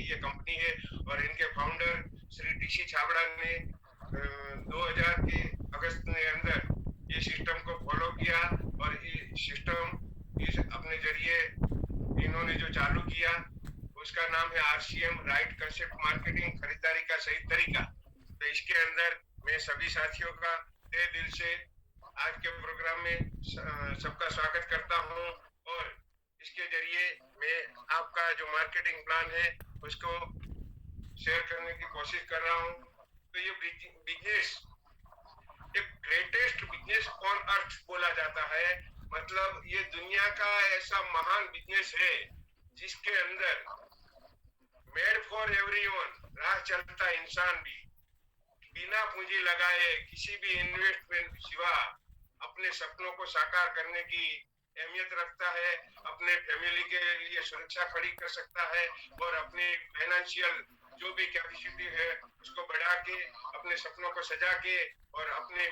ये कंपनी है और इनके फाउंडर श्री टीसी छाबड़ा ने 2000 के अगस्त के अंदर ये सिस्टम को फॉलो किया और ये सिस्टम इस अपने जरिए इन्होंने जो चालू किया उसका नाम है आरसीएम, राइट कंसेप्ट मार्केटिंग, खरीदारी का सही तरीका। तो इसके अंदर मैं सभी साथियों का तहे दिल से आज के प्रोग्राम में सबका स्वागत करता हूं और इसके जरिए मैं आपका जो मार्केटिंग प्लान है उसको शेयर करने की कोशिश कर रहा हूं। तो ये बिजनेस एक ग्रेटेस्ट बिजनेस ऑन अर्थ बोला जाता है, मतलब ये दुनिया का ऐसा महान बिजनेस है जिसके अंदर मेड फॉर एवरीवन, राह चलता इंसान भी बिना पूंजी लगाए किसी भी इन्वेस्टमेंट सिवा अपने सपनों को साकार करने की अहमियत रखता है, अपने फैमिली के लिए सुरक्षा खड़ी कर सकता है और अपनी फाइनेंशियल जो भी कैपेसिटी है उसको बढ़ा के अपने सपनों को सजा के और अपने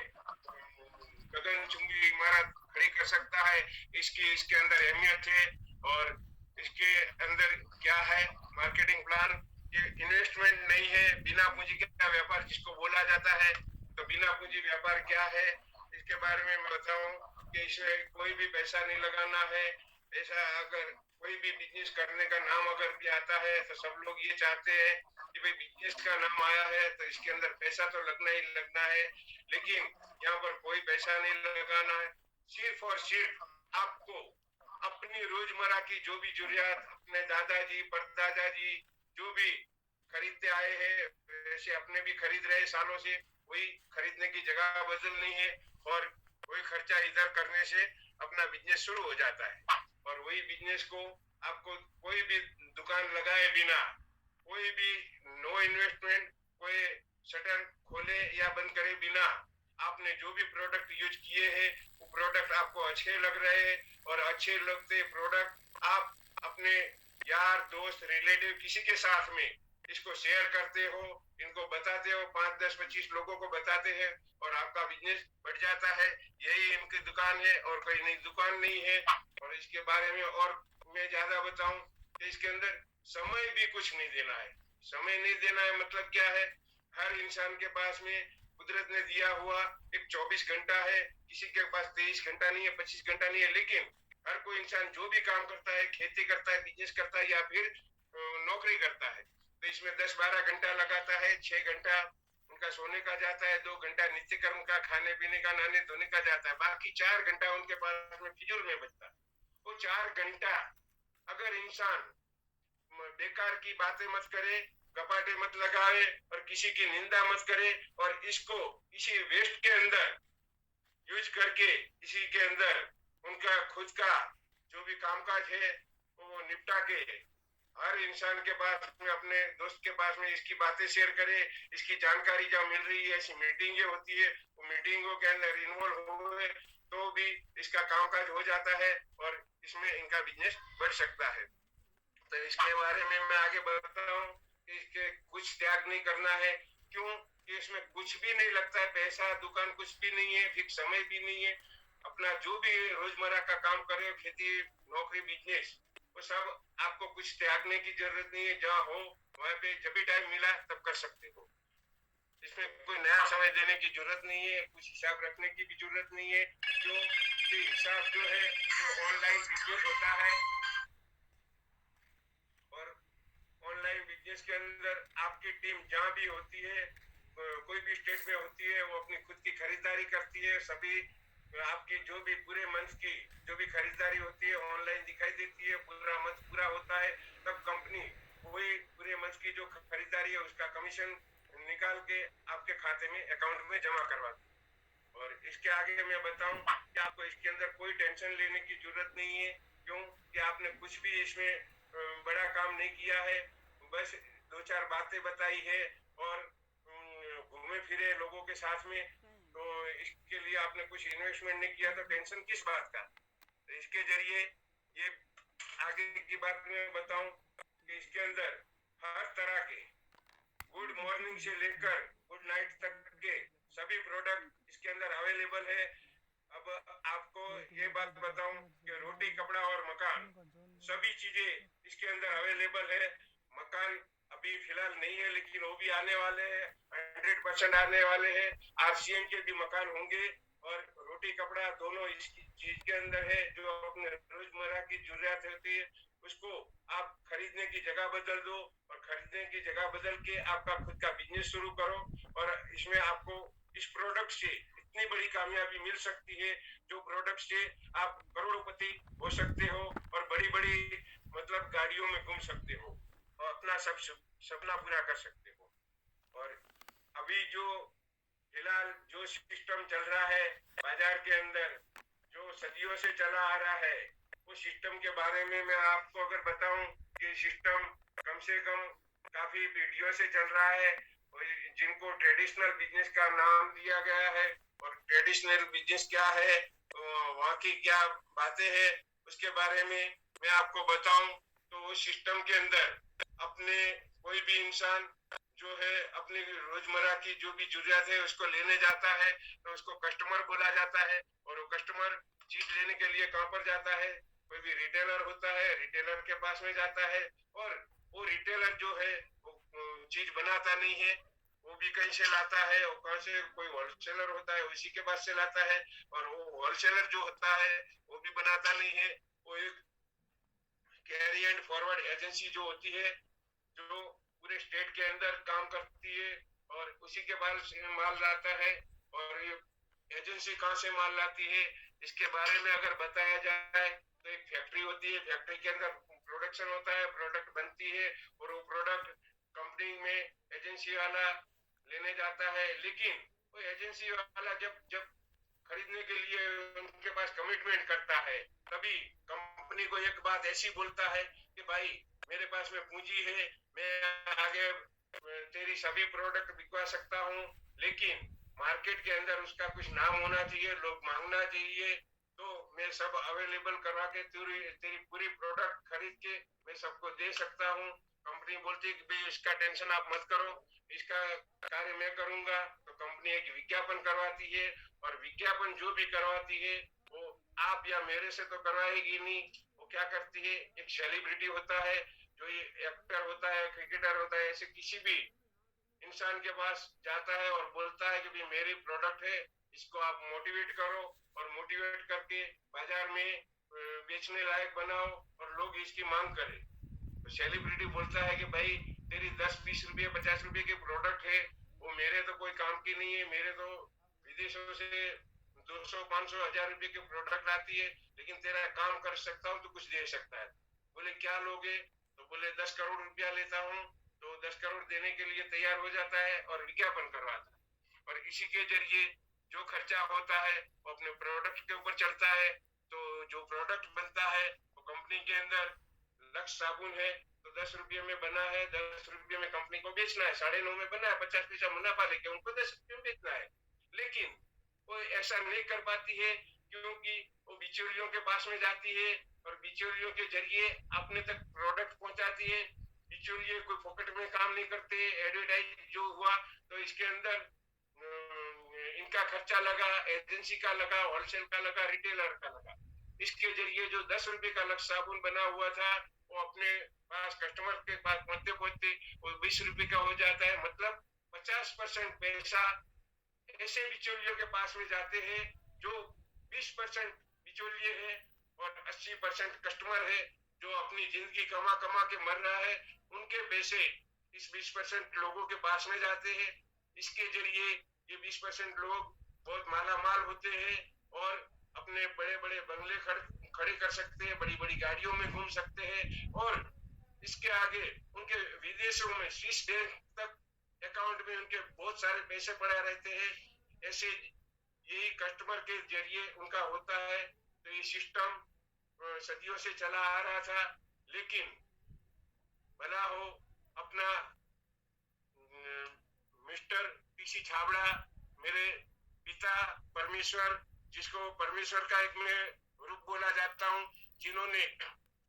गगनचुंबी इमारत खड़ी कर सकता है। इसके अंदर अहमियत है और इसके अंदर क्या है मार्केटिंग प्लान। ये इन्वेस्टमेंट नहीं है, बिना पूंजी का व्यापार जिसको बोला जाता है। तो बिना पूंजी व्यापार क्या है इसके बारे में मैं बताऊं कि इसमें कोई भी पैसा नहीं लगाना है। ऐसा अगर कोई भी बिजनेस करने का नाम अगर भी आता है तो सब लोग ये चाहते हैं कि भाई बिजनेस का नाम आया है तो इसके अंदर पैसा तो लगना ही लगना है, लेकिन यहाँ पर कोई पैसा नहीं लगाना है। सिर्फ और सिर्फ आपको अपनी रोजमर्रा की जो भी जरूरत अपने दादाजी परदादा जी जो भी खरीदते आए हैं वैसे अपने भी खरीद रहे सालों से, वही खरीदने की जगह बदलनी है और वही खर्चा इधर करने से अपना बिजनेस शुरू हो जाता है। और वही बिजनेस को आपको कोई भी दुकान लगाए बिना, कोई भी नो इन्वेस्टमेंट, कोई शटर खोले या बंद करे बिना आपने जो भी प्रोडक्ट यूज किए हैं वो प्रोडक्ट आपको अच्छे लग रहे हैं और अच्छे लगते प्रोडक्ट आप अपने यार दोस्त रिलेटिव किसी के साथ में इसको शेयर करते हो, इनको बताते हो, 5 10 25 लोगों को बताते हैं और आपका बिजनेस बढ़ जाता है। यही इनकी दुकान है और कोई नई दुकान नहीं है। और इसके बारे में और मैं ज्यादा बताऊं तो इसके अंदर समय भी कुछ नहीं देना है। समय नहीं देना है मतलब क्या है, हर इंसान के पास में कुदरत ने दिया हुआ एक 24 घंटा है, किसी के पास 23 घंटा नहीं है, 25 घंटा नहीं है, लेकिन हर कोई इंसान जो भी काम करता है, खेती करता है, बिजनेस करता है या फिर नौकरी करता है तो इसमें 10-12 घंटा लगाता है। 6 घंटा उनका सोने का जाता है, 2 घंटा नित्य कर्म का, खाने पीने का, नहाने धोने का जाता है, बाकी 4 घंटा उनके पास में फिजूल में बचता है। वो 4 घंटा अगर इंसान बेकार की बातें मत करे, कपाटे मत लगाए और किसी की निंदा मत करे और इसको इसी वेस्ट के अंदर यूज करके इसी के अंदर उनका खुद का जो भी कामकाज है वो निपटा के हर इंसान के पास में अपने दोस्त के पास में इसकी बातें शेयर करे, इसकी जानकारी जब मिल रही है, ऐसी मीटिंगें होती है, वो मीटिंगों के अंदर इन्वॉल्व हुए तो भी इसका कामकाज हो जाता है और इसमें इनका बिजनेस बढ़ सकता है। तो इसके बारे में मैं आगे बढ़ता हूँ कि इसके कुछ त्याग नहीं करना है। क्यों कि इसमें कुछ भी नहीं लगता है, पैसा दुकान कुछ भी नहीं है, फिक्स समय भी नहीं है। अपना जो भी रोजमर्रा का काम करे, खेती नौकरी बिजनेस, वो सब आपको कुछ त्यागने की जरूरत नहीं है। जहाँ हो वहां पे जब भी टाइम मिला तब कर सकते हो। इसमें कोई नया समय देने की जरूरत नहीं है, कुछ हिसाब रखने की भी जरूरत नहीं है। जो हिसाब जो है वो ऑनलाइन बिजनेस होता है और ऑनलाइन बिजनेस के अंदर आपकी टीम जहाँ भी होती है, कोई भी स्टेट में होती है, वो अपनी खुद की खरीदारी करती है। सभी आपकी जो भी पूरे मंथ की जो भी खरीदारी होती है ऑनलाइन दिखाई देती है। पूरा मंथ पूरा होता है तब कंपनी वही पूरे मंथ की जो खरीदारी है उसका कमीशन निकाल के आपके खाते में अकाउंट में जमा करवाती है। और इसके आगे मैं बताऊं कि आपको इसके अंदर कोई टेंशन लेने की जरूरत नहीं है। क्यों कि आपने कुछ भी इसमें बड़ा काम नहीं किया है, बस 2-4 बातें बताई है और घूमे फिरे लोगों के साथ में। तो इसके लिए आपने कुछ इन्वेस्टमेंट नहीं किया तो टेंशन किस बात का। तो इसके जरिए ये आगे की बात मैं बताऊं कि इसके अंदर हर तरह के गुड मॉर्निंग से लेकर गुड नाइट तक के सभी प्रोडक्ट इसके अंदर अवेलेबल है। अब आपको ये बात बताऊं कि रोटी कपड़ा और मकान सभी चीजें इसके अंदर अवेलेबल है। मकान अभी फिलहाल नहीं है, लेकिन वो भी आने वाले हैं, 100% आने वाले हैं। आरसीएम के भी मकान होंगे, और रोटी कपड़ा दोनों इस चीज के अंदर है। जो अपने रोजमर्रा की जरूरत होती है उसको आप खरीदने की जगह बदल दो, और खरीदने की जगह बदल के आपका खुद का बिजनेस शुरू करो। और इसमें आपको इस प्रोडक्ट से इतनी बड़ी कामयाबी मिल सकती है, जो प्रोडक्ट से आप करोड़पति हो सकते हो, और बड़ी बड़ी मतलब गाड़ियों में घूम सकते हो, और अपना सब सपना पूरा कर सकते हो। और अभी जो फिलहाल जो सिस्टम चल रहा है बाजार के अंदर, जो सदियों से चला आ रहा है, उस सिस्टम के बारे में मैं आपको अगर बताऊं कि सिस्टम कम से कम काफी पीढ़ियों से चल रहा है, जिनको ट्रेडिशनल बिजनेस का नाम दिया गया है। और ट्रेडिशनल बिजनेस क्या है, तो वहाँ की क्या बातें हैं, उसके बारे में मैं आपको बताऊं। तो उस सिस्टम के अंदर अपने कोई भी इंसान जो है अपनी रोजमर्रा की जो भी जरूरत है उसको लेने जाता है, तो उसको कस्टमर बोला जाता है। और वो कस्टमर चीज लेने के लिए कहाँ पर जाता है, कोई भी रिटेलर होता है, रिटेलर के पास में जाता है। और वो रिटेलर जो है वो चीज बनाता नहीं है, वो भी कहीं से लाता है, वो कहाँ से कोई होलसेलर होता है उसी के पास से लाता है। और वो होलसेलर जो होता है वो भी बनाता नहीं है, वो एक कैरी एंड फॉरवर्ड एजेंसी जो होती है, जो पूरे स्टेट के अंदर काम करती है, और उसी के बाद माल लाता है। और ये एजेंसी कहाँ से माल लाती है, इसके बारे में अगर बताया जाए तो एक फैक्ट्री होती है, फैक्ट्री के अंदर प्रोडक्शन होता है, प्रोडक्ट बनती है, और वो प्रोडक्ट कंपनी में एजेंसी वाला लेने जाता है। लेकिन वो एजेंसी वाला जब जब खरीदने के लिए उनके पास कमिटमेंट करता है, तभी कंपनी को एक बात ऐसी बोलता है कि भाई मेरे पास में पूंजी है, मैं आगे तेरी सभी प्रोडक्ट बिकवा सकता हूँ, लेकिन मार्केट के अंदर उसका कुछ नाम होना चाहिए, लोग मांगना चाहिए, तो मैं सब अवेलेबल करवा के तेरी पूरी प्रोडक्ट खरीद के मैं सबको दे सकता हूँ। कंपनी बोलती है कि भाई इसका टेंशन आप मत करो, इसका कार्य मैं करूंगा। तो कंपनी एक विज्ञापन करवाती है, और विज्ञापन जो भी करवाती है वो आप या मेरे से तो करवाएगी नहीं। वो क्या करती है, एक सेलिब्रिटी होता है, जो ये एक्टर होता है, क्रिकेटर होता है, ऐसे किसी भी इंसान के पास जाता है और बोलता है कि भाई मेरी प्रोडक्ट है, इसको आप मोटिवेट करो, और मोटिवेट करके बाजार में बेचने लायक बनाओ, और लोग इसकी मांग करें। तो सेलिब्रिटी बोलता है कि भाई तेरी 10-20 रुपये 50 रुपये की प्रोडक्ट है, वो मेरे तो कोई काम की नहीं है, मेरे तो विदेशों से 200-500 हज़ार रुपये की प्रोडक्ट आती है, लेकिन तेरा काम कर सकता हूँ तो कुछ दे सकता है। बोले क्या लोगे, तो बोले 10 करोड़ रुपया लेता हूँ। तो 10 करोड़ देने के लिए तैयार हो जाता है और विज्ञापन करवाता है। और इसी के जरिए जो खर्चा होता है वो अपने प्रोडक्ट के ऊपर चलता है। तो जो प्रोडक्ट बनता है वो कंपनी के अंदर लक्स साबुन है, तो 10 रुपये में बना है, 10 रुपये में कंपनी को बेचना है, 9.5 में बना है, 50 पैसा मुनाफा लेके उनको 10 रुपये में बेचना है। लेकिन वो ऐसा नहीं कर पाती है, क्योंकि वो बिचौलियों के पास में जाती है, और बिचौलियों के जरिए अपने तक प्रोडक्ट पहुंचाती है। बिचौलिए कोई फोकट में काम नहीं करते। एडवर्टाइज जो हुआ तो इसके अंदर इनका खर्चा लगा, एजेंसी का लगा, होलसेल का लगा, रिटेलर का लगा। इसके जरिए जो 10 रुपये का लक्ष्य साबुन बना हुआ था वो अपने पास कस्टमर के पास पहुंचते पहुंचते वो 20 रुपये का हो जाता है। मतलब 50% पैसा ऐसे बिचौलियों के पास में जाते हैं जो 20% बिचौलिए है, और 80% कस्टमर है जो अपनी जिंदगी कमा कमा के मर रहा है। उनके पैसे इस 20% लोगों के पास में जाते हैं। इसके जरिए ये 20% लोग बहुत माला माल होते हैं, और अपने बड़े बड़े बंगले खड़े कर सकते हैं, बड़ी बड़ी गाड़ियों में घूम सकते हैं। और इसके आगे उनके विदेशों में स्विस बैंक तक अकाउंट में उनके बहुत सारे पैसे पड़े रहते हैं। ऐसे यही कस्टमर के जरिए उनका होता है। तो ये सिस्टम सदियों से चला आ रहा था। लेकिन भला हो अपना मिस्टर पीसी छाबड़ा, मेरे पिता परमेश्वर, जिसको परमेश्वर का एक मैं रूप बोला जाता हूँ, जिन्होंने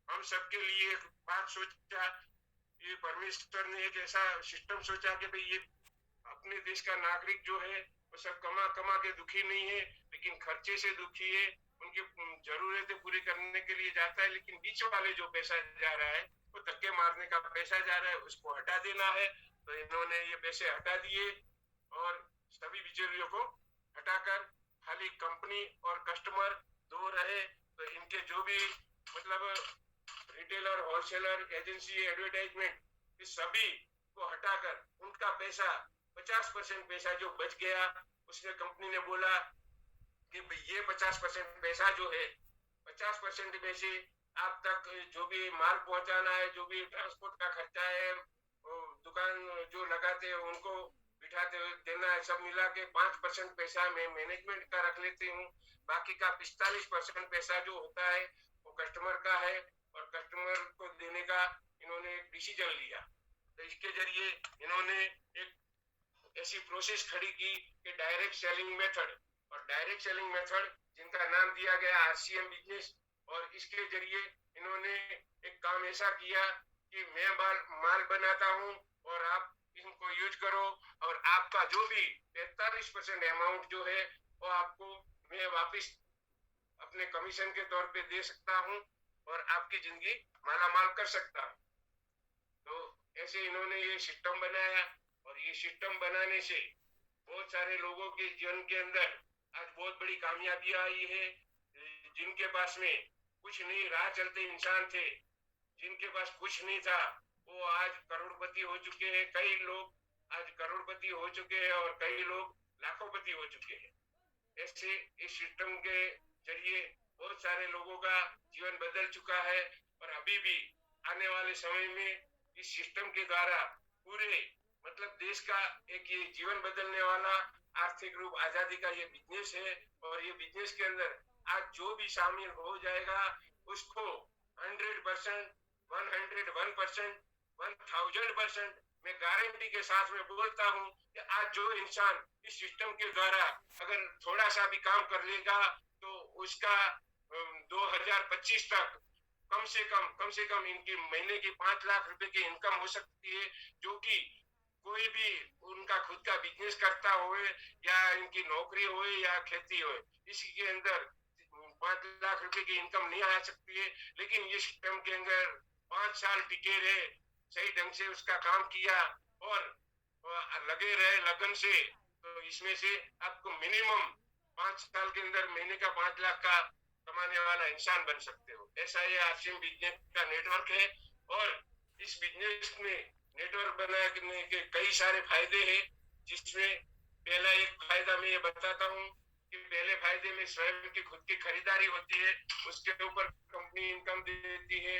हम सबके लिए एक बात सोचा। ये परमेश्वर ने एक ऐसा सिस्टम सोचा कि भाई ये अपने देश का नागरिक जो है वो सब कमा कमा के दुखी नहीं है, लेकिन खर्चे से दुखी है। उनकी जरूरतें पूरी करने के लिए जाता है, लेकिन बीच वाले जो पैसा जा रहा है वो धक्के मारने का पैसा जा रहा है, उसको हटा देना है। तो इन्होंने ये पैसे हटा दिए और सभी बिचौलियों को हटाकर खाली कंपनी और कस्टमर दो रहे। तो इनके जो भी मतलब रिटेलर, होलसेलर, एजेंसी, एडवर्टाइजमेंट, इस सभी को हटाकर उनका पैसा 50% पैसा जो बच गया, उसने कंपनी ने बोला कि ये 50% पैसा जो है, 50% में से आप तक जो भी माल पहुंचाना है, जो भी ट्रांसपोर्ट का खर्चा है, दुकान जो लगाते हैं उनको बिठाते हुए देना है, सब मिला के 5% पैसा मैं मैनेजमेंट का रख लेती हूँ। बाकी का 45% पैसा जो होता है वो कस्टमर का है और कस्टमर को देने का इन्होंने एक डिसीजन लिया। तो इसके जरिए इन्होंने एक ऐसी प्रोसेस खड़ी की कि डायरेक्ट सेलिंग मेथड, और डायरेक्ट सेलिंग मेथड जिनका नाम दिया गया आरसीएम बिजनेस। और इसके जरिए इन्होंने एक काम ऐसा किया कि मैं माल बनाता हूं और आप इनको यूज करो, और आपका जो भी 45% अमाउंट जो है वो आपको मैं वापस अपने कमीशन के तौर पे दे सकता हूं और आपकी जिंदगी माला माल कर सकता हूं। तो ऐसे इन्होंने ये सिस्टम बनाया, और ये सिस्टम बनाने से बहुत सारे लोगों के जीवन के अंदर आज बहुत बड़ी कामयाबी आई है। जिनके पास में कुछ नहीं, राह चलते इंसान थे, जिनके पास कुछ नहीं था, वो आज करोड़पति हो चुके हैं। कई लोग आज करोड़पति हो चुके हैं और कई लोग लाखोंपति हो चुके हैं। ऐसे इस सिस्टम के जरिए बहुत सारे लोगों का जीवन बदल चुका है, और अभी भी आने वाले समय में इस सिस्टम के द्वारा पूरे मतलब देश का एक ये जीवन बदलने वाला आर्थिक रूप आजादी का ये बिजनेस है। और ये बिजनेस के अंदर आज जो भी शामिल हो जाएगा उसको 100%, 101%, 1000% मैं गारंटी के साथ में बोलता हूँ कि आज जो इंसान इस सिस्टम के द्वारा अगर थोड़ा सा भी काम कर लेगा तो उसका 2025 तक कम से कम इनकी महीने की 5 लाख रुपए की इनकम हो सकती है, जो कि कोई भी उनका खुद का बिजनेस करता हो या इनकी नौकरी हो या खेती हो, इसी के अंदर 5 लाख रुपए की इनकम नहीं आ सकती है। लेकिन ये सिस्टम के अंदर 5 साल टिके रहे, सही ढंग से उसका काम किया और लगे रहे लगन से, तो इसमें से आपको मिनिमम 5 साल के अंदर महीने का 5 लाख का कमाने वाला इंसान बन सकते हो। ऐसा ये आरसीएम बिजनेस का नेटवर्क है। और इस बिजनेस में नेटवर्क बनाने के कई सारे फायदे हैं, जिसमें पहला एक फायदा मैं ये बताता हूँ कि पहले फायदे में स्वयं की खुद की खरीदारी होती है, उसके ऊपर कंपनी इनकम देती है।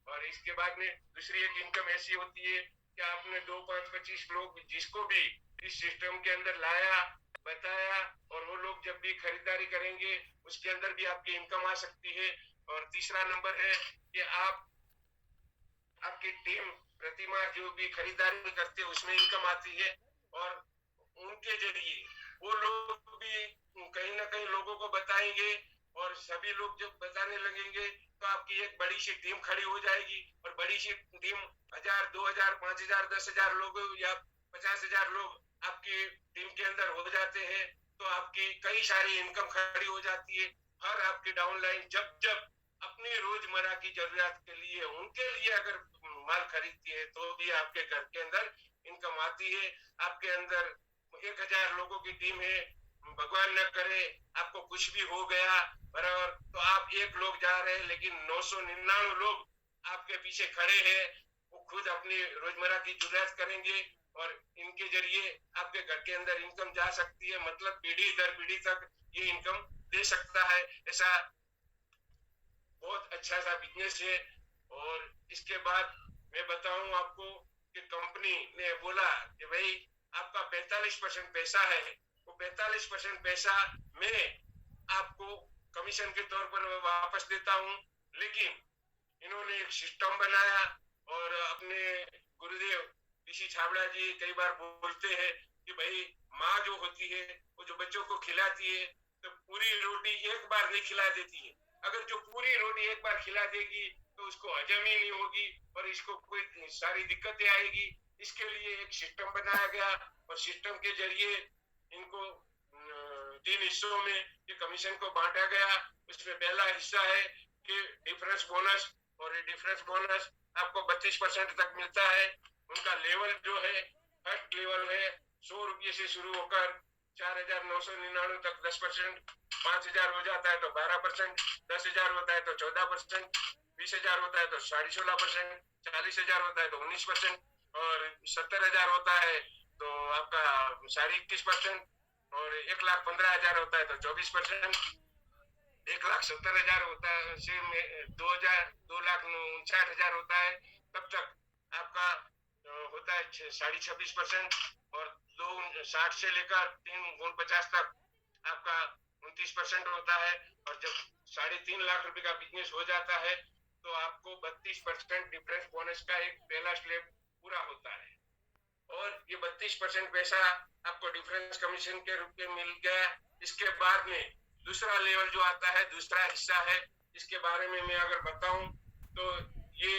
और इसके बाद में दूसरी एक इनकम ऐसी होती है कि आपने 2, 5, 25 लोग जिसको भी इस सिस्टम के अंदर लाया, बताया, और वो लोग जब भी खरीदारी करेंगे उसके अंदर भी आपकी इनकम आ सकती है। और तीसरा नंबर है कि आपकी टीम प्रतिमा जो भी खरीदारी करते हैं उसमें इनकम आती है, और उनके जरिए वो लोग भी कहीं ना कहीं लोगों को बताएंगे, और सभी लोग जब बताने लगेंगे तो आपकी एक बड़ी सी टीम खड़ी हो जाएगी। और बड़ी सी टीम 1000, 2000, 5000, 10,000 लोग या 50,000 लोग आपकी टीम के अंदर हो जाते हैं, तो आपकी कई सारी इनकम खड़ी हो जाती है। हर आपकी डाउनलाइन जब अपनी रोजमर्रा की जरूरत के लिए उनके लिए अगर माल खरीदती है तो भी आपके घर के अंदर इनकम आती है। आपके अंदर 1000 लोगों की टीम है, भगवान न करे आपको कुछ भी हो गया बराबर, तो आप एक लोग जा रहे हैं लेकिन 999 लोग आपके पीछे खड़े हैं, वो खुद अपनी रोजमर्रा की जरूरत करेंगे, और इनके जरिए आपके घर के अंदर इनकम जा सकती है। मतलब पीढ़ी दर पीढ़ी तक ये इनकम दे सकता है। ऐसा बहुत अच्छा सा बिजनेस है। और इसके बाद मैं बताऊं आपको कि कंपनी ने बोला कि भाई आपका 45% पैसा है, वो 45% पैसा मैं आपको कमीशन के तौर पर वापस देता हूं। लेकिन इन्होंने एक सिस्टम बनाया, और अपने गुरुदेव ऋषि छाबड़ा जी कई बार बोलते हैं कि भाई माँ जो होती है वो जो बच्चों को खिलाती है तो पूरी रोटी एक बार नहीं खिला देती है। अगर जो पूरी रोटी एक बार खिला देगी तो उसको हजम ही नहीं होगी और इसको कोई सारी दिक्कतें आएगी। इसके लिए एक सिस्टम बनाया गया, और सिस्टम के जरिए इनको 3 हिस्सों में ये कमीशन को बांटा गया। उसमें पहला हिस्सा है कि डिफरेंस बोनस, और ये डिफरेंस बोनस आपको 32% तक मिलता है। उनका लेवल जो है, फर्स्ट लेवल है 100 रुपये से शुरू होकर 4,999 तक 10%, 5,000 हो जाता है तो 12%, 10,000 होता है तो 14%, 20,000 होता है तो 16.5%, 40,000 होता है तो 19%, और 70,000 होता है तो आपका 21.5%, और 1,15,000 होता है तो 24%, 1,70,000 होता है से 2,59,000 होता है, तब तक आपका होता है 26%, और 2,60 से लेकर 3,50 तक आपका 29% होता है, और जब 3.5 लाख रुपए का बिजनेस हो जाता है तो आपको 32% डिफरेंस बोनस का एक पहला स्लैब पूरा होता है, और ये 32% पैसा आपको डिफरेंस कमीशन के रूप में मिल गया। इसके बाद में दूसरा लेवल जो आता है, दूसरा हिस्सा है, इसके बारे में मैं अगर बताऊं तो ये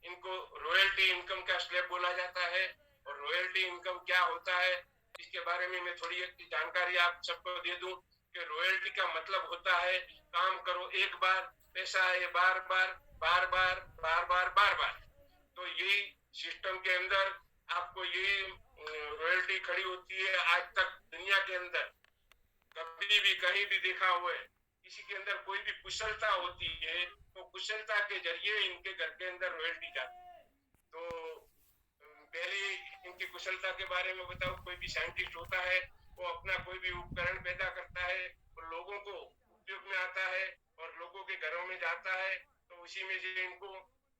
इनको रॉयल्टी इनकम का स्लैब बोला जाता है। और रॉयल्टी इनकम क्या होता है, इसके बारे में मैं थोड़ी एक जानकारी आप सबको दे दूं कि रॉयल्टी का मतलब होता है काम करो एक बार, पैसा आए बार बार बार बार बार बार बार बार। तो यही सिस्टम के अंदर आपको यही रॉयल्टी खड़ी होती है। आज तक दुनिया के अंदर कभी भी कहीं भी देखा हुआ है, किसी के अंदर कोई भी कुशलता होती है तो कुशलता के जरिए इनके घर के अंदर रॉयल्टी जाती है। तो पहले इनकी कुशलता के बारे में बताओ। कोई भी साइंटिस्ट होता है, वो अपना कोई भी उपकरण पैदा करता है और लोगों को उपयोग में आता है और लोगों के घरों में जाता है, तो उसी में से इनको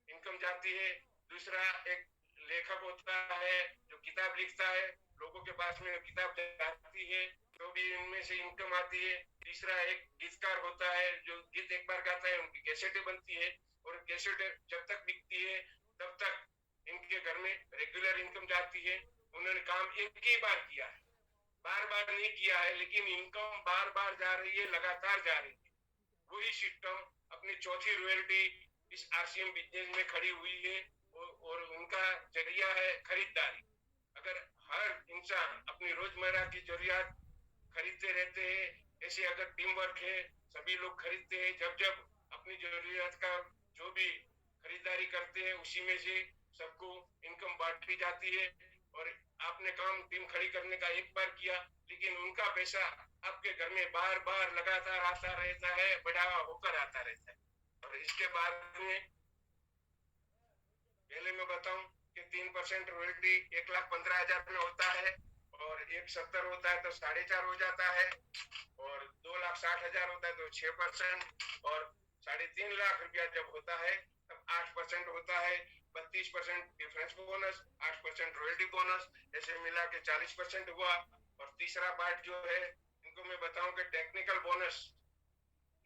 इनकम जाती है। दूसरा एक लेखक होता है जो किताब लिखता है, लोगों के पास में किताब जाती है तो भी इनमें से इनकम आती है। तीसरा एक गीतकार होता है जो गीत एक बार गाता है, उनकी कैसेटें बनती है, और कैसेट जब तक बिकती है तब तक इनके घर में रेगुलर इनकम जाती है। उन्होंने काम एक ही बार किया है, बार बार नहीं किया है, लेकिन इनकम बार बार जा रही है, लगातार जा रही है। वही सिस्टम अपनी चौथी रॉयल्टी इस आरसीएम बिजनेस में खड़ी हुई है, और उनका जरिया है खरीदारी। अगर हर इंसान अपनी रोजमर्रा की जरूरियात खरीदते रहते हैं, ऐसे अगर टीम वर्क है, सभी लोग खरीदते हैं, जब जब अपनी जरूरियात का जो भी खरीदारी करते हैं उसी में से सबको इनकम बांटी जाती है। और आपने काम टीम खड़ी करने का एक बार किया, लेकिन उनका पैसा आपके घर में बार बार लगातार आता रहता है, बढ़ावा होकर आता रहता है। और इसके बाद में पहले मैं बताऊं कि 3% रॉयल्टी 1,15,000 में होता है, और 1,70 होता है तो 4.5 हो जाता है, और 2,60,000 होता है तो 6%, और 3.5 लाख रुपया जब होता है तब 8% होता है। 32% डिफरेंस बोनस, 8% रॉयल्टी बोनस, ऐसे मिला के 40% हुआ। और तीसरा पार्ट जो है, इनको मैं बताऊं कि टेक्निकल बोनस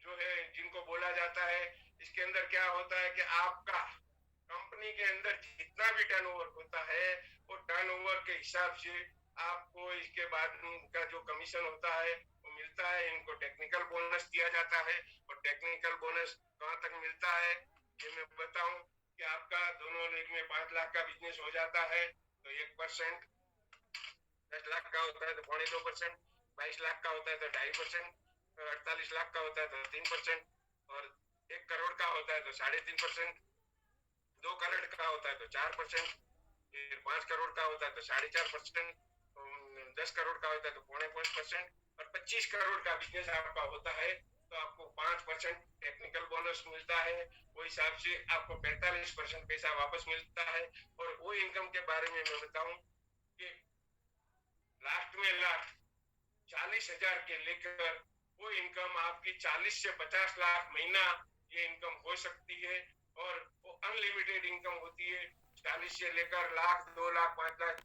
जो है जिनको बोला जाता है, इसके अंदर क्या होता है कि आपका कंपनी के अंदर जितना भी टर्नओवर होता है वो टर्नओवर के हिसाब से आपको इसके बाद का जो कमीशन होता है वो मिलता है। इनको टेक्निकल बोनस दिया जाता है। और टेक्निकल बोनस कहां तक मिलता है ये मैं बताऊं कि आपका दोनों लेग में 5 लाख का बिजनेस हो जाता है तो 1%, 10 लाख का होता है तो 2.5%, 22 लाख का होता है तो 2.5%, 48 लाख का होता है तो 3%, और 1 करोड़ का होता है तो 3.5%, 2 करोड़ का होता है तो 4%, फिर 5 करोड़ का होता है तो 4.5%, 10 करोड़ का होता है तो 0.5%, और 25 करोड़ का बिजनेस आपका होता है तो आपको 5% टेक्निकल बोनस मिलता है। वो हिसाब से आपको 45% पैसा वापस मिलता है। और वो इनकम के बारे में मैं बताऊं कि लास्ट में लास्ट 40,000 के लेकर वो इनकम आपकी 40 से 50 लाख महीना ये इनकम हो सकती है, और वो अनलिमिटेड इनकम होती है। 40 से लेकर लाख, 2 लाख, 5 लाख,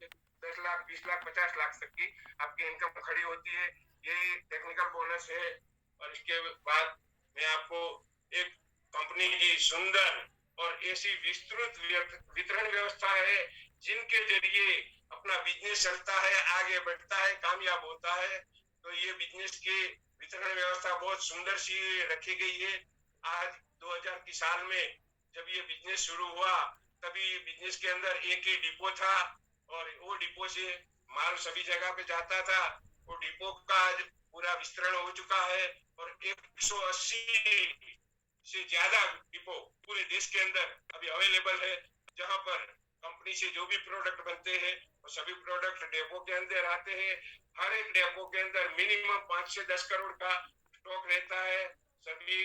10 लाख, 20 लाख, 50 लाख तक की आपकी इनकम खड़ी होती है। यही टेक्निकल बोनस है। और इसके बाद मैं आपको एक कंपनी की सुंदर और ऐसी विस्तृत वितरण व्यवस्था है जिनके जरिए अपना बिजनेस चलता है, आगे बढ़ता है, कामयाब होता है। तो ये बिजनेस की वितरण व्यवस्था बहुत सुंदर सी रखी गई है। आज 2000 की साल में जब ये बिजनेस शुरू हुआ तभी बिजनेस के अंदर एक ही डिपो था, और वो डिपो से माल सभी जगह पे जाता था। वो डिपो का पूरा विस्तरण हो चुका है, और 180 से ज्यादा डिपो पूरे देश के अंदर अभी अवेलेबल है। जहां पर कंपनी से जो भी प्रोडक्ट बनते हैं वो सभी प्रोडक्ट डेपो के अंदर आते हैं। हर एक डेपो के अंदर मिनिमम 5 से 10 करोड़ का स्टॉक रहता है। सभी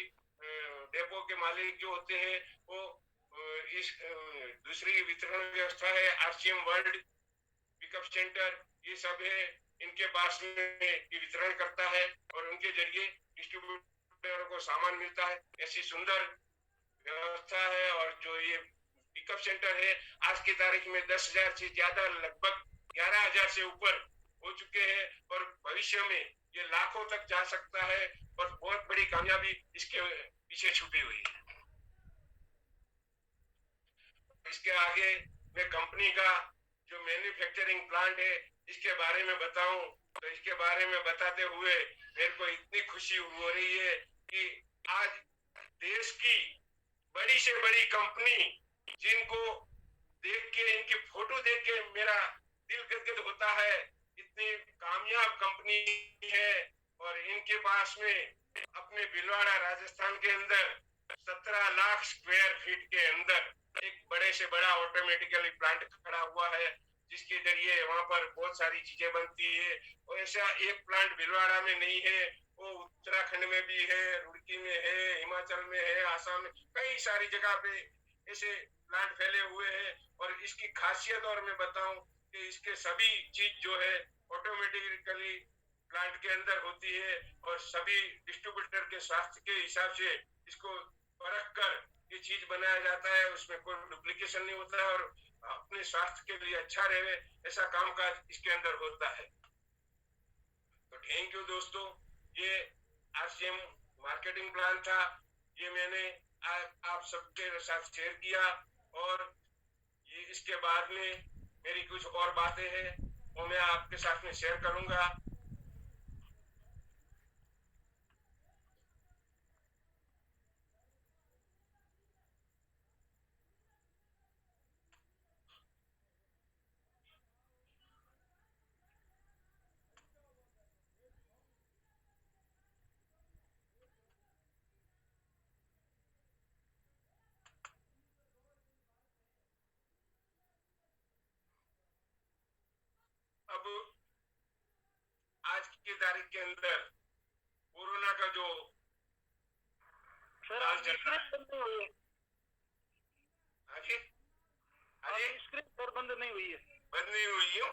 डेपो के मालिक जो होते हैं वो इस दूसरी वितरण व्यवस्था है आरसीएम वर्ल्ड पिकअप सेंटर, ये सब है, इनके पास में ये वितरण करता है और उनके जरिए डिस्ट्रीब्यूटरों को सामान मिलता है। ऐसी सुंदर व्यवस्था है। और जो ये पिकअप सेंटर है आज की तारीख में 10,000 से ज्यादा, लगभग 11,000 से ऊपर हो चुके हैं और भविष्य में ये लाखों तक जा सकता है और बहुत बड़ी कामयाबी इसके पीछे छुपी हुई है। इसके आगे मैं कंपनी का जो मैन्युफैक्चरिंग प्लांट है इसके बारे में बताऊं तो इसके बारे में बताते हुए मेरे को इतनी खुशी हो रही है कि आज देश की बड़ी से बड़ी कंपनी जिनको देख के, इनकी फोटो देख के मेरा दिल गदगद होता है, इतनी कामयाब कंपनी है। और इनके पास में अपने भिलवाड़ा राजस्थान के अंदर 17 लाख स्क्वायर फीट के अंदर एक बड़े से बड़ा ऑटोमेटिकली प्लांट खड़ा हुआ है जिसके जरिए वहां पर बहुत सारी चीजें बनती है। और ऐसा एक प्लांट भिलवाड़ा में नहीं है, वो उत्तराखंड में भी है, रुड़की में है, हिमाचल में है, आसाम में, कई सारी जगह पे ऐसे प्लांट फैले हुए हैं। और इसकी खासियत और मैं बताऊं कि इसके सभी चीज जो है ऑटोमेटिकली प्लांट के अंदर होती है और सभी डिस्ट्रीब्यूटर के स्वास्थ्य के हिसाब से इसको परख कर ये चीज बनाया जाता है, उसमें कोई डुप्लीकेशन नहीं होता है और अपने स्वास्थ्य के लिए अच्छा रहे ऐसा कामकाज इसके अंदर होता है। तो थैंक यू दोस्तों, ये आरसीएम मार्केटिंग प्लान था, ये मैंने आप सबके साथ शेयर किया। और ये इसके बाद में मेरी कुछ और बातें हैं वो मैं आपके साथ में शेयर करूंगा। अब आज की तारीख के अंदर कोरोना का जो सर आप स्क्रीन बंद नहीं हुई है, आगे आगे स्क्रीन सर बंद नहीं हुई है, बंद नहीं हुई है।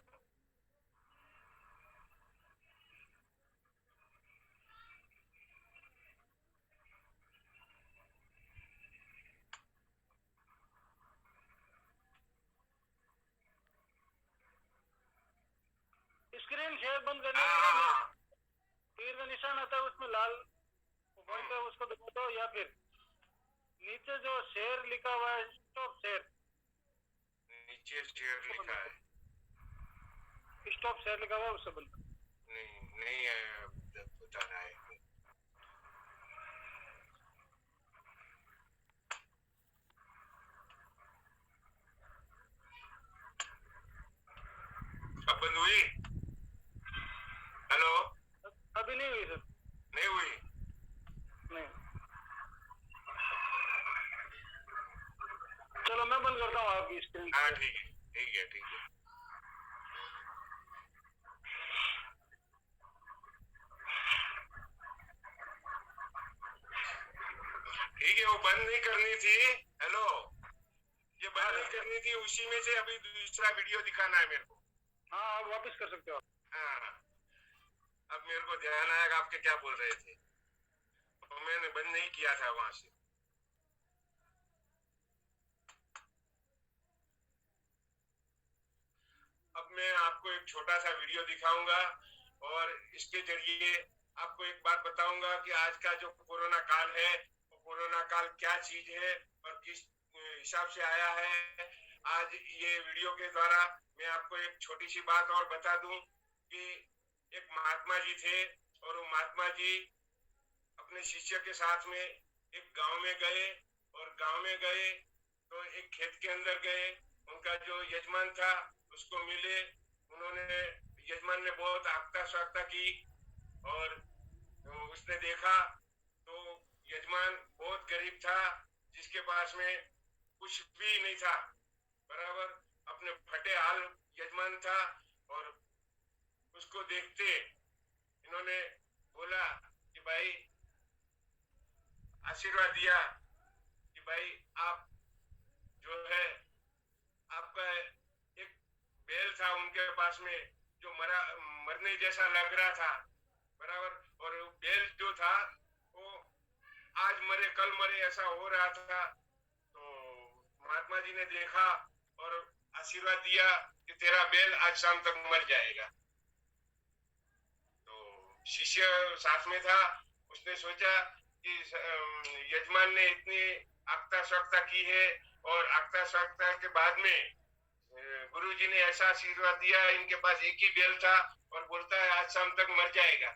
स्क्रीन शेयर बंद करने के लिए तीर का निशान आता है उसमें लाल पॉइंट है उसको दबा दो या फिर नीचे जो शेयर लिखा हुआ है स्टॉप शेयर, नीचे शेयर लिखा है, स्टॉप शेयर लिखा हुआ है उससे बंद नहीं है, बता रहा है। अब बंद हुई? हेलो, अभी नहीं हुई सर, नहीं हुई? नहीं, चलो मैं बंद करता हूँ आपकी स्क्रीन। हाँ ठीक है ठीक है ठीक है। ठीक है, वो बंद नहीं करनी थी। हेलो, ये बंद नहीं करनी थी, उसी में से अभी दूसरा वीडियो दिखाना है मेरे को। हाँ आप वापस कर सकते हो। हाँ, अब मेरे को ध्यान आएगा आपके क्या बोल रहे थे, तो मैंने बंद नहीं किया था वहां से। अब मैं आपको एक छोटा सा वीडियो दिखाऊंगा और इसके जरिए आपको एक बात बताऊंगा कि आज का जो कोरोना काल है वो कोरोना काल क्या चीज है और किस हिसाब से आया है। आज ये वीडियो के द्वारा मैं आपको एक छोटी सी बात और बता दूं कि एक महात्मा जी थे और वो महात्मा जी अपने शिष्य के साथ में एक गांव में गए और गांव में गए तो एक खेत के अंदर गए, उनका जो यजमान था उसको मिले, उन्होंने यजमान ने बहुत आगता स्वागता की और तो उसने देखा तो यजमान बहुत गरीब था जिसके पास में कुछ भी नहीं था बराबर अपने फटे हाल यजमान था, और उसको देखते इन्होंने बोला कि भाई, आशीर्वाद दिया कि भाई आप जो है, आपका एक बैल था उनके पास में जो मरने जैसा लग रहा था, बराबर, और बैल जो था वो आज मरे कल मरे ऐसा हो रहा था। तो महात्मा जी ने देखा और आशीर्वाद दिया कि तेरा बैल आज शाम तक मर जाएगा। तो शिष्य साथ में था, उसने सोचा कि यजमान ने इतनी आक्ता स्वाक्ता की है, और आक्ता स्वाक्ता के बाद में गुरुजी ने ऐसा आशीर्वाद दिया, इनके पास एक ही बैल था और बोलता है आज शाम तक मर जाएगा,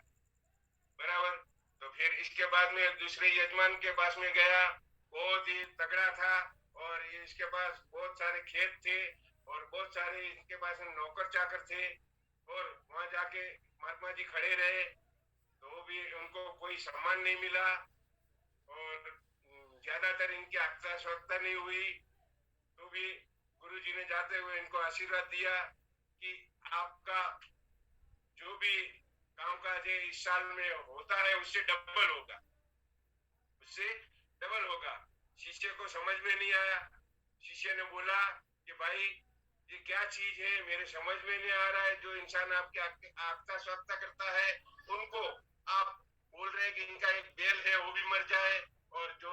बराबर। तो फिर इसके बाद में दूसरे यजमान के पास में गया, बहुत ही तगड़ा था, और ये इसके पास बहुत सारे खेत थे और बहुत सारे इनके पास नौकर चाकर थे, और वहां जाके महात्मा जी खड़े रहे तो भी उनको कोई सम्मान नहीं मिला, और ज्यादातर इनकी आस्था स्वच्छता नहीं हुई, तो भी गुरुजी ने जाते हुए इनको आशीर्वाद दिया कि आपका जो भी कामकाज है इस साल में होता है उससे डबल होगा, उससे डबल होगा। शिष्य को समझ में नहीं आया, शिष्य ने बोला कि भाई ये क्या चीज है, मेरे समझ में नहीं आ रहा है, जो इंसान आपके आस्था स्वास्थ्य करता है उनको आप बोल रहे हैं कि इनका एक बैल है वो भी मर जाए, और जो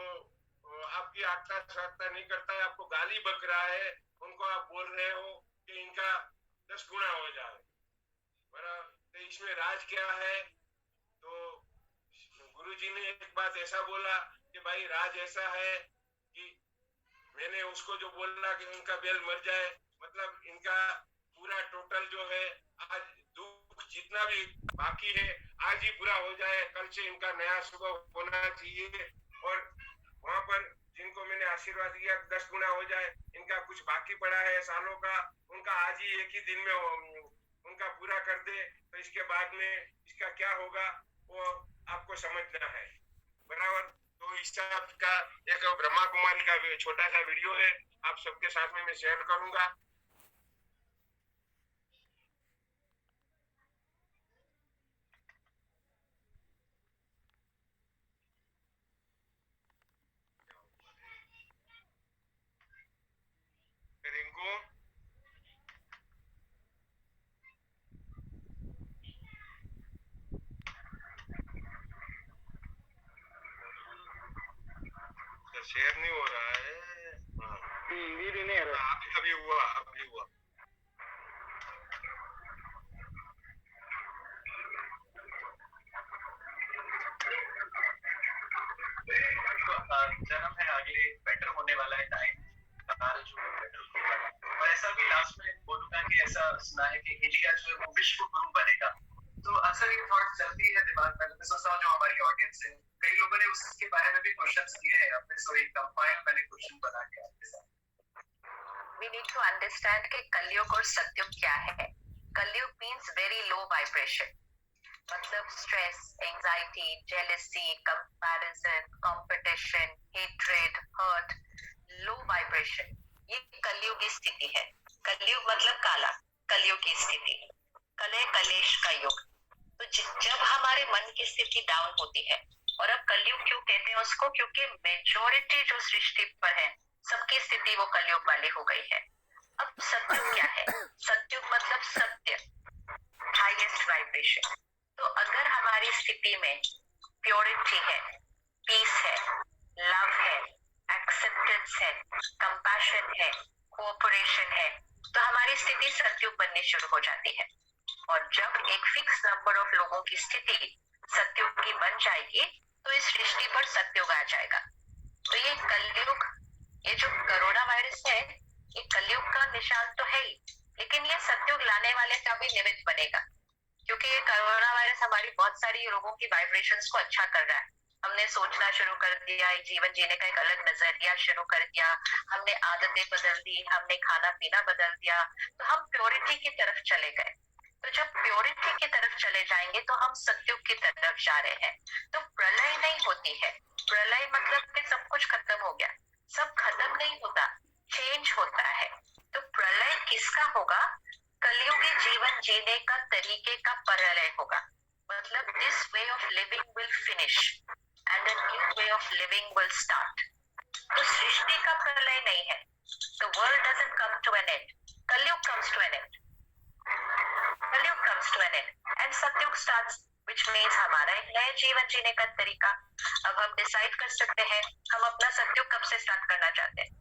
आपकी आस्था स्वास्थ्य नहीं करता है, आपको गाली बक रहा है, उनको आप बोल रहे हो कि इनका 10 गुना हो जाए, बराबर। तो इसमें राज क्या है? तो गुरुजी ने एक बात ऐसा बोला कि भाई राज ऐसा है कि मैंने उसको जो बोला कि उनका बैल मर जाए, मतलब इनका पूरा टोटल जो है आज दुख जितना भी बाकी है आज ही पूरा हो जाए, कल से इनका नया सुबह होना चाहिए, और वहां पर जिनको मैंने आशीर्वाद दिया 10 गुना हो जाए, इनका कुछ बाकी पड़ा है सालों का, उनका आज ही एक ही दिन में उनका पूरा कर दे, तो इसके बाद में इसका क्या होगा वो आपको समझना है, बराबर। तो इस तरह का एक ब्रह्मा कुमारी का छोटा सा वीडियो है, आप सबके साथ में मैं शेयर करूंगा। फिर इनको शेयर नहीं हो रहा है, वीडियो नहीं आ रहा, अभी हुआ, अभी हुआ। जन्म है आगे बेटर होने वाला है, टाइम काल जो है बेटर होने वाला है। और ऐसा भी लास्ट में बोलूंगा कि ऐसा सुना है कि इंडिया जो है वो विश्व गुरु बनेगा। तो अक्सर ये थॉट चलती है दिमाग में, मैं सोचता हूँ जो हमारी ऑडियंस है कई लोगों ने उसके बारे में भी क्वेश्चंस किए हैं अपने, सो एक कंपाइल मैंने क्वेश्चन बना के आपके साथ। We need to understand कि कलयुग और सतयुग क्या है। कलयुग means very low vibration, मतलब stress, anxiety, jealousy, comparison, competition, hatred, hurt, low vibration, ये कलयुग की स्थिति है। कलयुग मतलब काला, कलयुग की स्थिति, कलह कलेश का युग। तो जब हमारे मन की स्थिति डाउन होती है, और अब कलयुग क्यों कहते हैं उसको, क्योंकि मेजॉरिटी जो सृष्टि पर है सबकी स्थिति वो कलयुग वाली हो गई है। अब सतयुग क्या है? सतयुग मतलब सत्य, हाईएस्ट वाइब्रेशन। तो अगर हमारी स्थिति में प्योरिटी है, पीस है, लव है, एक्सेप्टेंस है, कंपैशन है, कोऑपरेशन है, तो हमारी स्थिति सतयुग बननी शुरू हो जाती है। और जब एक फिक्स नंबर ऑफ लोगों की स्थिति सतयुग की बन जाएगी तो इस सृष्टि पर सतयुग आ जाएगा। तो ये कलयुग, ये जो कोरोना वायरस है, ये कलयुग का निशान तो है ही, लेकिन ये सतयुग लाने वाले का भी निमित्त बनेगा, क्योंकि ये कोरोना वायरस हमारी बहुत सारी लोगों की वाइब्रेशंस को अच्छा कर रहा है। हमने सोचना शुरू कर दिया, जीवन जीने का एक अलग नजरिया शुरू कर दिया, हमने आदतें बदल दी, हमने खाना पीना बदल दिया, तो हम प्योरिटी की तरफ चले गए। तो जब प्योरिटी की तरफ चले जाएंगे तो हम सतयुग की तरफ जा रहे हैं। तो प्रलय नहीं होती है, प्रलय मतलब कि सब कुछ खत्म हो गया, सब खत्म नहीं होता, चेंज होता है। तो जीने का तरीके का प्रलय होगा, मतलब this way of living will finish and a new way of living will start. तो सृष्टि का प्रलय नहीं है, the world doesn't come to an end, कलयुग comes to an end, कलयुग comes to an end and सतयुग starts, which means हमारा एक नया जीवन जीने का तरीका। अब हम डिसाइड कर सकते हैं हम अपना सतयुग कब से स्टार्ट करना चाहते हैं।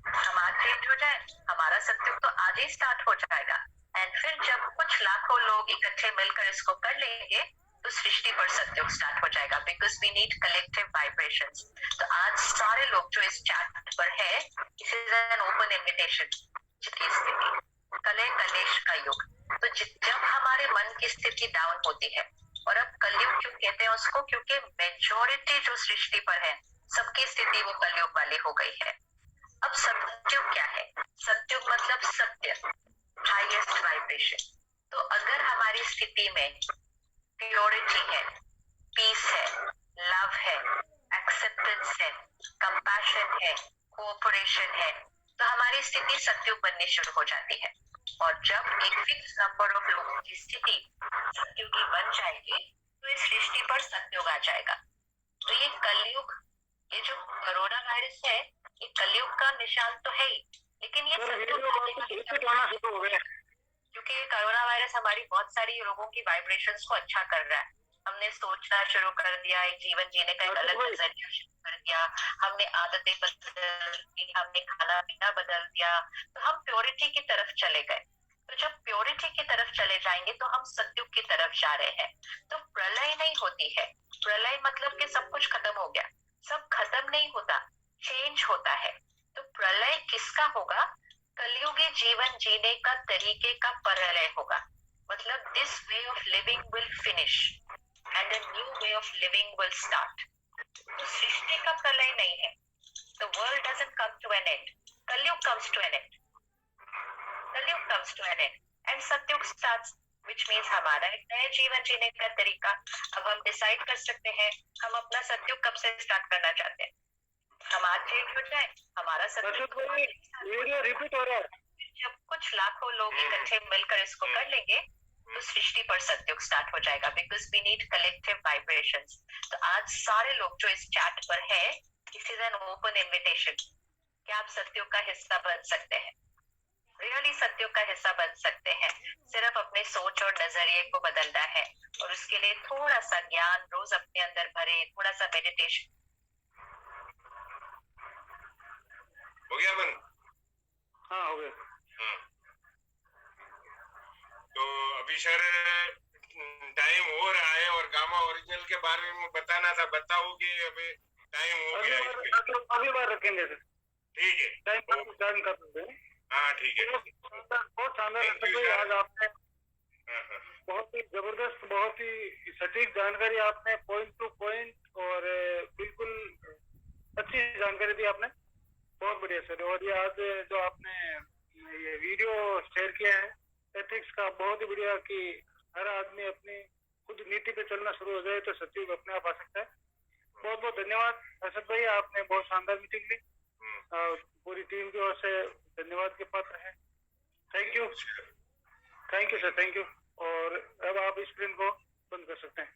हम आज चेंज हो जाए, हमारा सतयुग तो आज ही स्टार्ट हो जाएगा एंड फिर जब कुछ लाखों लोग इकट्ठे मिलकर इसको कर लेंगे तो सृष्टि पर सतयुग स्टार्ट हो जाएगा, because we need collective vibrations. तो आज सारे लोग जो इस चैट पर है, this is an open invitation की स्थिति कले कलेश का युग। तो जब हमारे मन की स्थिति डाउन होती है, और अब कलयुग क्यों कहते हैं उसको, क्योंकि मेजॉरिटी जो सृष्टि पर है सबकी स्थिति वो कलयुग वाली हो गई है। अब सतयुग क्या है? सतयुग मतलब सत्य, हाईएस्ट वाइब्रेशन। तो अगर हमारी स्थिति में प्योरिटी है, पीस है, लव है, एक्सेप्टेंस है, कंपैशन है, कोऑपरेशन है, तो हमारी स्थिति सतयुग बननी शुरू हो जाती है। और जब एक फिक्स नंबर ऑफ लोगों की स्थिति सतयुगी बन जाएगी तो इस सृष्टि पर सतयुग आ जाएगा। तो ये कलयुग, ये जो कोरोना वायरस है, ये कलयुग का निशान तो है ही, लेकिन ये सतयुग, क्योंकि ये कोरोना वायरस हमारी बहुत सारी लोगों की वाइब्रेशंस को अच्छा कर रहा है। हमने सोचना शुरू कर दिया, एक जीवन जीने का एक अलग नजरिया शुरू कर दिया, हमने आदतें बदल दी, हमने खाना पीना बदल दिया, तो हम प्योरिटी की तरफ चले गए। तो जब प्योरिटी की तरफ चले जाएंगे तो हम सतयुग की तरफ जा रहे हैं। तो प्रलय नहीं होती है, प्रलय मतलब कि सब कुछ खत्म हो गया, सब खत्म नहीं होता, चेंज होता है। तो प्रलय किसका होगा? कलयुगी जीवन जीने का तरीके का प्रलय होगा, मतलब this way of living will finish and a new way of living will start. तो सृष्टि का प्रलय नहीं है, the world doesn't come to an end, कलयुग comes to an end, कलयुग comes to an end and सतयुग starts, which means हमारा एक नया जीवन जीने का तरीका। अब हम डिसाइड कर सकते हैं हम अपना सतयुग कब से स्टार्ट करना चाहते हैं। हम आज चेंज हो जाए, हमारा सतयुग रिपीट हो रहा है। जब कुछ लाखों लोग इकट्ठे मिलकर इसको कर लेंगे तो सृष्टि पर सतयुग स्टार्ट हो जाएगा, because we need collective vibrations. तो आज सारे लोग जो इस चैट पर है, this is an open invitation कि आप सतयुग का हिस्सा बन सकते हैं, रियली सतयुग का हिस्सा बन सकते हैं। सिर्फ अपने सोच और नजरिए को बदलना है और उसके लिए थोड़ा सा ज्ञान रोज अपने अंदर भरे, थोड़ा सा मेडिटेशन। हो गया बंद? हाँ हो गया। तो अभी सर टाइम हो रहा है और गामा ओरिजिनल के बारे में बताना था, बताओ कि अभी टाइम हो गया है। अगली बार रखेंगे सर। ठीक है, टाइम कर सकते हैं। हाँ ठीक है। बहुत शानदार, आज आपने बहुत ही जबरदस्त, बहुत ही सटीक जानकारी आपने पॉइंट टू पॉइंट और बिल्कुल अच्छी जानकारी दी आपने, बहुत बढ़िया सर। और ये आज जो आपने ये वीडियो शेयर किया है एथिक्स का, बहुत ही बढ़िया कि हर आदमी अपनी खुद नीति पे चलना शुरू हो जाए तो सतयुग अपने आप आ सकता है। बहुत बहुत धन्यवाद असद भाई, आपने बहुत शानदार मीटिंग ली, पूरी टीम की ओर से धन्यवाद के पात्र है। Thank you sir, thank you. और अब आप इस स्क्रीन को बंद कर सकते हैं।